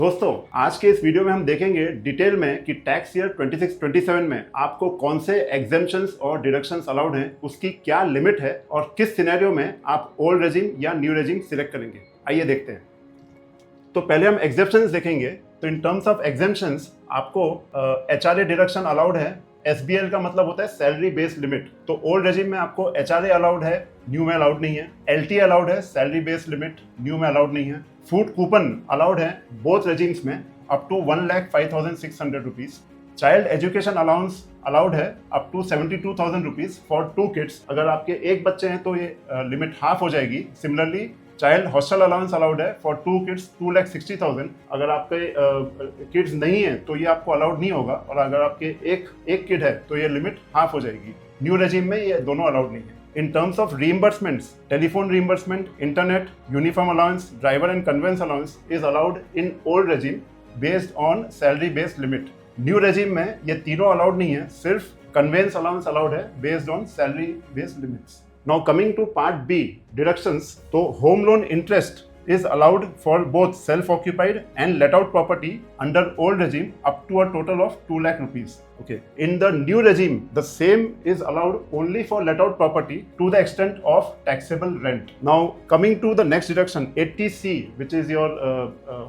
दोस्तों, आज के इस वीडियो में हम देखेंगे डिटेल में कि टैक्स ईयर 26-27 में आपको कौन से एग्जेम्पशंस और डिडक्शंस अलाउड हैं, उसकी क्या लिमिट है और किस सिनेरियो में आप ओल्ड रेजिम या न्यू रेजिम सिलेक्ट करेंगे। आइए देखते हैं। तो पहले हम एग्जेम्पशंस देखेंगे। तो इन टर्म्स ऑफ एग्जेम्पशंस आपको एचआरए डिडक्शन अलाउड है। एसबीएल का मतलब होता है सैलरी बेस्ड लिमिट। तो ओल्ड रेजिम में आपको एचआरए अलाउड है, न्यू में अलाउड नहीं है। एलटी अलाउड है, सैलरी बेस्ड लिमिट, न्यू में अलाउड नहीं है। फूड कूपन अलाउड है बोथ रेजिम्स में up to 1,05,600 rupees. Child education allowance allowed है up to 72,000 rupees for 2 kids. अगर आपके एक बच्चे हैं तो ये लिमिट हाफ हो जाएगी। Similarly child hostel allowance allowed है फॉर 2 किड्स 2,60,000। अगर आपके किड्स नहीं है तो ये आपको अलाउड नहीं होगा, और अगर आपके एक किड है तो ये लिमिट हाफ हो जाएगी। न्यू रेजिम में ये दोनों अलाउड नहीं है। In terms of reimbursements, telephone reimbursement, internet, uniform allowance, driver and conveyance allowance is allowed in old regime based on salary based limit. New regime में ये तीनों allowed नहीं है, सिर्फ conveyance allowance allowed है based on salary based limits. Now coming to part B, deductions. तो home loan interest is allowed for both self-occupied and let-out property under old regime up to a total of 2 lakh rupees. Okay. In the new regime, the same is allowed only for let-out property to the extent of taxable rent. Now, coming to the next deduction, 80C, which is your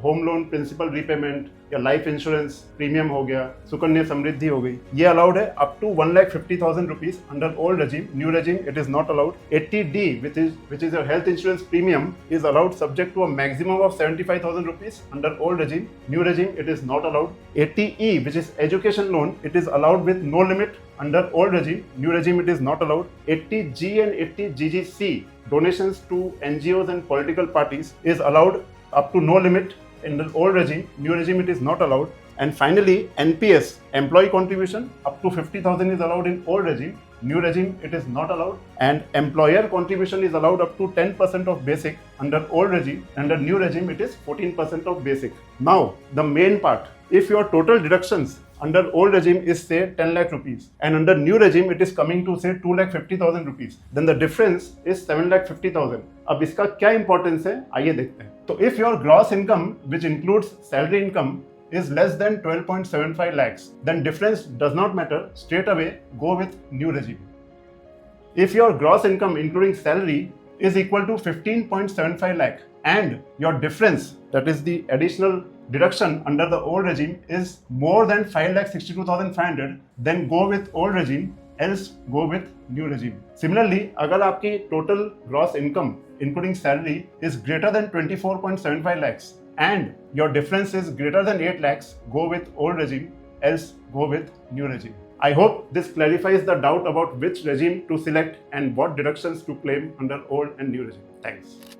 home loan principal repayment या life insurance premium हो गया, सुकन्या समृद्धि हो गई, ये allowed है up to 1,50,000 rupees under old regime. New regime it is not allowed. 80D, which is your health insurance premium, is allowed subject to a maximum of 75,000 rupees under old regime. New regime it is not allowed. 80E, which is education loan, it is allowed with no limit under old regime. New regime it is not allowed. 80G and 80GGC, donations to NGOs and political parties, is allowed up to no limit in the old regime. New regime it is not allowed. And finally NPS, employee contribution, up to 50,000 is allowed in old regime. New regime it is not allowed. And employer contribution is allowed up to 10% of basic under old regime. Under new regime it is 14% of basic. Now the main part, if your total deductions under old regime is say 10 lakh rupees and under new regime it is coming to say 2,50,000 rupees, then the difference is 7,50,000. अब इसका क्या importance है, आइए देखते हैं। तो if your gross income which includes salary income is less than 12.75 lakhs, then difference does not matter. Straight away go with new regime. If your gross income including salary is equal to 15.75 lakh and your difference, that is the additional deduction under the old regime, is more than 5,62,500, then go with old regime, else go with new regime. Similarly, अगर आपकी total gross income including salary is greater than 24.75 lakhs and your difference is greater than 8 lakhs, go with old regime, else go with new regime. I hope this clarifies the doubt about which regime to select and what deductions to claim under old and new regime. Thanks.